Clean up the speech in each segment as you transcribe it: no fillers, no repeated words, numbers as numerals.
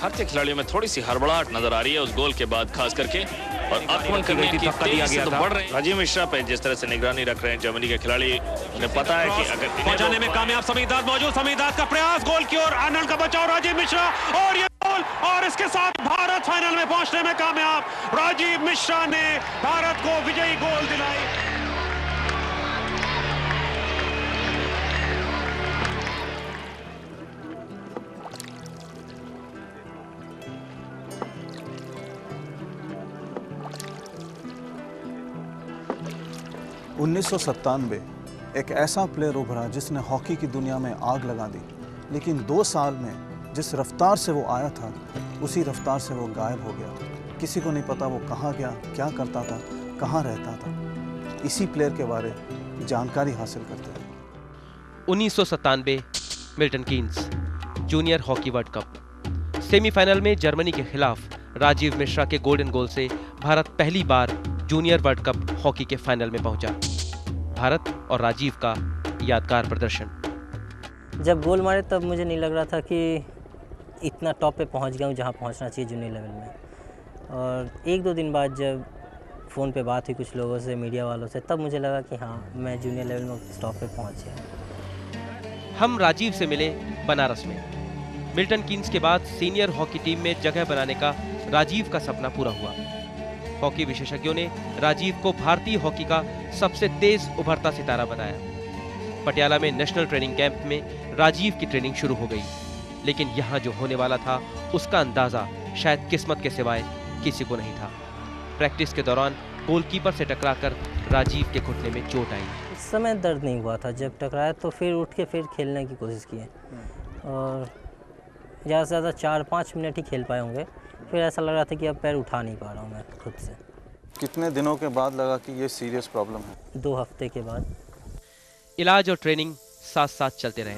भारतीय खिलाड़ियों में थोड़ी सी हड़बड़ाहट नजर आ रही है उस गोल के बाद, खास करके, और आक्रमण करने की तेजी से तो बढ़ रहे हैं। राजीव मिश्रा पे जिस तरह से निगरानी रख रहे हैं जर्मनी के खिलाड़ी, उन्हें पता है कि अगर पहुंचाने में कामयाब समीदाद मौजूद, समीदाद का प्रयास गोल की ओर, आनंद का बचाव, राजीव मिश्रा और ये गोल, और इसके साथ भारत फाइनल में पहुंचने में कामयाब। राजीव मिश्रा ने भारत को विजयी गोल दिलाई। एक ऐसा प्लेयर उभरा जिसने हॉकी की दुनिया में आग लगा दी, लेकिन 2 साल में जिस रफ्तार से वो आया था उसी रफ्तार से वो गायब हो गया। किसी को नहीं पता वो कहाँ गया, क्या करता था, कहाँ रहता था। इसी प्लेयर के बारे में जानकारी हासिल करते हैं। 1997 Milton Keynes junior hockey world cup semifinal में जर्मनी के खिलाफ राजीव मिश्रा के गोल्डन गोल से भारत पहली बार जूनियर वर्ल्ड कप हॉकी के फाइनल में पहुंचा। भारत और राजीव का यादगार प्रदर्शन। जब गोल मारे तब मुझे नहीं लग रहा था कि इतना टॉप पे पहुंच गया हूँ जहाँ पहुंचना चाहिए जूनियर लेवल में। और 1-2 दिन बाद जब फ़ोन पे बात हुई कुछ लोगों से, मीडिया वालों से, तब मुझे लगा कि हाँ, मैं जूनियर लेवल में टॉप पे पहुँच गया। हम राजीव से मिले बनारस में। मिल्टन कीन्स के बाद सीनियर हॉकी टीम में जगह बनाने का राजीव का सपना पूरा हुआ। हॉकी विशेषज्ञों ने राजीव को भारतीय हॉकी का सबसे तेज उभरता सितारा बताया। पटियाला में नेशनल ट्रेनिंग कैंप में राजीव की ट्रेनिंग शुरू हो गई, लेकिन यहाँ जो होने वाला था उसका अंदाजा शायद किस्मत के सिवाय किसी को नहीं था। प्रैक्टिस के दौरान गोलकीपर से टकराकर राजीव के घुटने में चोट आई। उस समय दर्द नहीं हुआ था, जब टकराया तो फिर उठ के फिर खेलने की कोशिश की है, और ज़्यादा से ज़्यादा 4-5 मिनट ही खेल पाए होंगे। फिर ऐसा लग रहा था कि अब पैर उठा नहीं पा रहा हूँ मैं खुद से। कितने दिनों के बाद लगा कि ये सीरियस प्रॉब्लम है? 2 हफ्ते के बाद। इलाज और ट्रेनिंग साथ साथ चलते रहे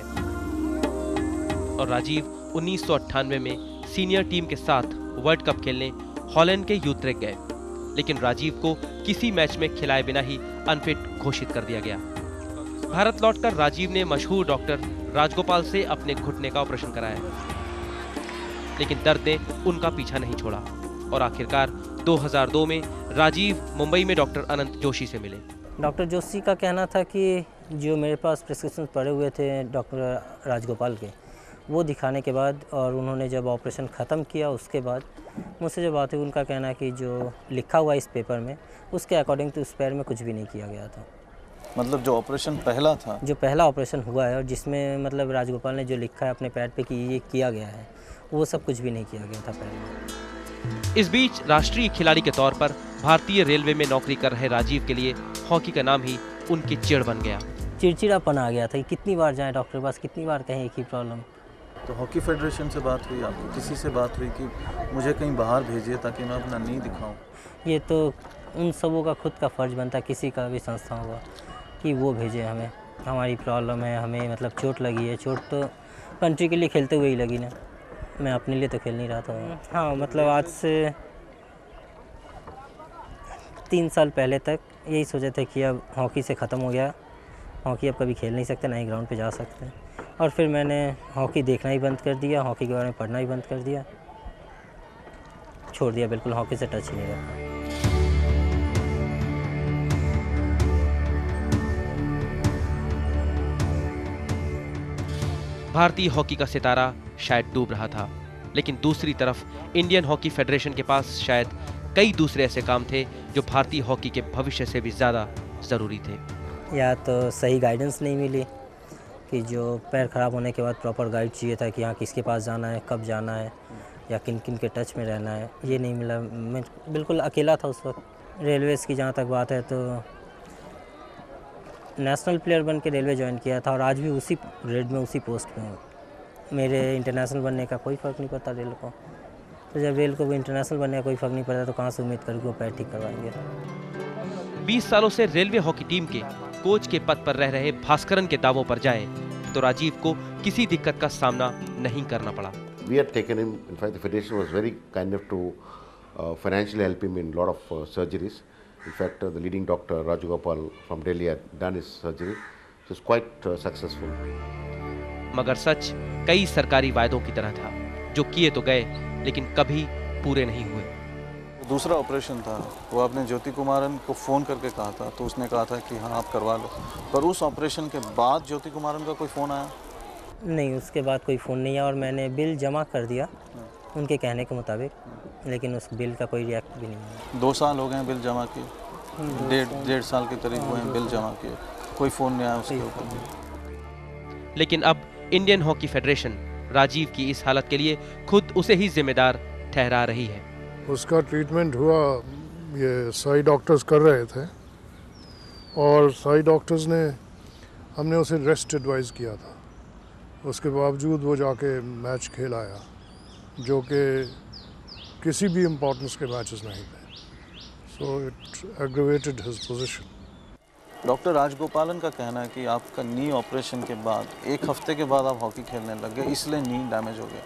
और राजीव 1998 में सीनियर टीम के साथ वर्ल्ड कप खेलने हॉलैंड के यूट्रेक्ट गए, लेकिन राजीव को किसी मैच में खिलाए बिना ही अनफिट घोषित कर दिया गया। भारत लौटकर राजीव ने मशहूर डॉक्टर राजगोपाल से अपने घुटने का ऑपरेशन कराया, लेकिन दर्द ने उनका पीछा नहीं छोड़ा और आखिरकार 2002 में राजीव मुंबई में डॉक्टर अनंत जोशी से मिले। डॉक्टर जोशी का कहना था कि जो मेरे पास प्रिस्क्रिप्शन पड़े हुए थे डॉक्टर राजगोपाल के, वो दिखाने के बाद, और उन्होंने जब ऑपरेशन ख़त्म किया उसके बाद मुझसे जो बात हुई, उनका कहना है कि जो लिखा हुआ इस पेपर में उसके अकॉर्डिंग तो उस पैर में कुछ भी नहीं किया गया था। मतलब जो ऑपरेशन पहला था, जो पहला ऑपरेशन हुआ है और जिसमें मतलब राजगोपाल ने जो लिखा है अपने पैर पे कि ये किया गया है, वो सब कुछ भी नहीं किया गया था पैर में। इस बीच राष्ट्रीय खिलाड़ी के तौर पर भारतीय रेलवे में नौकरी कर रहे राजीव के लिए हॉकी का नाम ही उनकी चिढ़ बन गया। चिड़चिड़ापन आ गया था कि कितनी बार जाएं डॉक्टर के पास, कितनी बार कहें एक ही प्रॉब्लम। तो हॉकी फेडरेशन से बात हुई आपकी? किसी से बात हुई कि मुझे कहीं बाहर भेजिए ताकि मैं अपना नहीं दिखाऊं? ये तो उन सबों का खुद का फ़र्ज़ बनता है, किसी का भी संस्था होगा, कि वो भेजे हमें। हमारी प्रॉब्लम है, हमें मतलब चोट लगी है। चोट तो कंट्री के लिए खेलते हुए ही लगी ना, मैं अपने लिए तो खेल नहीं रहा था। हाँ, मतलब आज से 3 साल पहले तक यही सोचे थे कि अब हॉकी से ख़त्म हो गया, हॉकी अब कभी खेल नहीं सकते, ना ही ग्राउंड पे जा सकते। और फिर मैंने हॉकी देखना ही बंद कर दिया, हॉकी के बारे में पढ़ना ही बंद कर दिया, छोड़ दिया, बिल्कुल हॉकी से टच ही नहीं रखा। भारतीय हॉकी का सितारा शायद डूब रहा था, लेकिन दूसरी तरफ इंडियन हॉकी फेडरेशन के पास शायद कई दूसरे ऐसे काम थे जो भारतीय हॉकी के भविष्य से भी ज़्यादा ज़रूरी थे। या तो सही गाइडेंस नहीं मिली, कि जो पैर ख़राब होने के बाद प्रॉपर गाइड चाहिए था कि हाँ किसके पास जाना है, कब जाना है, या किन किन के टच में रहना है, ये नहीं मिला। मैं बिल्कुल अकेला था उस वक्त। रेलवेज़ की जहाँ तक बात है तो नेशनल प्लेयर बन के रेलवे ज्वाइन किया था और आज भी उसी ग्रेड में, उसी पोस्ट पे हूँ। मेरे इंटरनेशनल बनने का कोई फ़र्क नहीं पड़ता रेल को, तो जब रेल को भी इंटरनेशनल बनने का कोई फ़र्क नहीं पड़ता तो कहाँ से उम्मीद करके वो पैर ठीक करवाएंगे। 20 सालों से रेलवे हॉकी टीम के कोच के पद पर रह रहे भास्करन के दावों पर जाएं तो राजीव को किसी दिक्कत का सामना नहीं करना पड़ा। We had taken him. In fact, the federation was very kind enough to financially help him in a lot of surgeries. In fact, the leading doctor Rajagopal from Delhi had done his surgery. It was quite successful. मगर सच कई सरकारी वायदों की तरह था, जो किए तो गए लेकिन कभी पूरे नहीं हुए। दूसरा ऑपरेशन था, वो आपने ज्योति कुमारन को फ़ोन करके कहा था, तो उसने कहा था कि हाँ आप करवा लो, पर उस ऑपरेशन के बाद ज्योति कुमारन का कोई फ़ोन आया? नहीं, उसके बाद कोई फ़ोन नहीं आया और मैंने बिल जमा कर दिया उनके कहने के मुताबिक, लेकिन उस बिल का कोई रिएक्ट भी नहीं आया। 2 साल हो गए हैं बिल जमा किए, डेढ़ साल के करीब हुए हैं बिल जमा किए, कोई फ़ोन नहीं आया उसके ऊपर। लेकिन अब इंडियन हॉकी फेडरेशन राजीव की इस हालत के लिए खुद उसे ही जिम्मेदार ठहरा रही है। उसका ट्रीटमेंट हुआ, ये साई डॉक्टर्स कर रहे थे और साई डॉक्टर्स ने, हमने उसे रेस्ट एडवाइस किया था, उसके बावजूद वो जाके मैच खेल आया जो कि किसी भी इम्पोर्टेंस के मैचेस नहीं थे, so it aggravated his position. Doctor Rajagopalan का कहना है कि आपका नी ऑपरेशन के बाद 1 हफ्ते के बाद आप हॉकी खेलने लग गए, इसलिए नी डैमेज हो गया।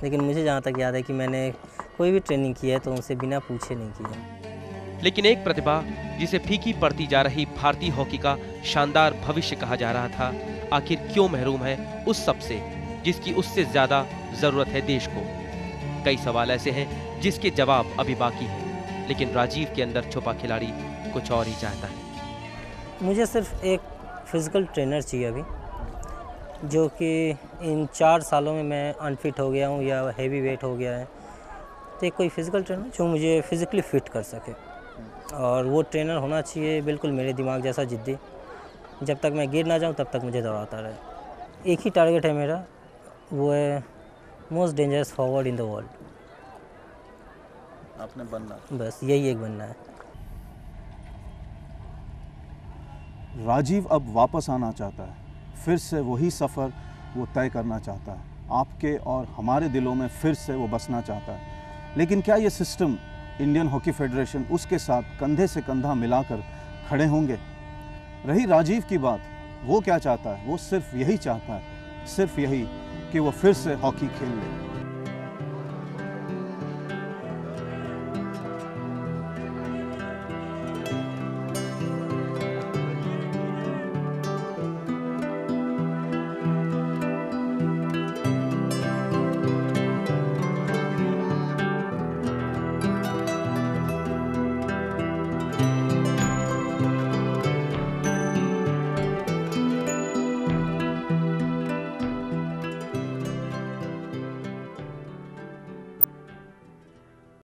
लेकिन मुझे जहाँ तक याद है कि मैंने कोई भी ट्रेनिंग की है तो उनसे बिना पूछे नहीं किया। लेकिन एक प्रतिभा जिसे फीकी पड़ती जा रही भारतीय हॉकी का शानदार भविष्य कहा जा रहा था, आखिर क्यों महरूम है उस सबसे जिसकी उससे ज्यादा जरूरत है देश को? कई सवाल ऐसे हैं जिसके जवाब अभी बाकी हैं, लेकिन राजीव के अंदर छुपा खिलाड़ी कुछ और ही चाहता है। मुझे सिर्फ एक फिज़िकल ट्रेनर चाहिए अभी, जो कि इन 4 सालों में मैं अनफिट हो गया हूँ या हेवी वेट हो गया है, तो एक कोई फिज़िकल ट्रेनर जो मुझे फिज़िकली फिट कर सके, और वो ट्रेनर होना चाहिए बिल्कुल मेरे दिमाग जैसा जिद्दी, जब तक मैं गिर ना जाऊँ तब तक मुझे दौड़ाता रहे। एक ही टारगेट है मेरा, वो है most dangerous forward in the world. आपने बनना, बस यही एक बनना है। राजीव अब वापस आना चाहता है, फिर से वही सफ़र वो तय करना चाहता है, आपके और हमारे दिलों में फिर से वो बसना चाहता है। लेकिन क्या ये सिस्टम, इंडियन हॉकी फेडरेशन उसके साथ कंधे से कंधा मिलाकर खड़े होंगे? रही राजीव की बात, वो क्या चाहता है? वो सिर्फ यही चाहता है, सिर्फ यही कि वो फिर से हॉकी खेल ले।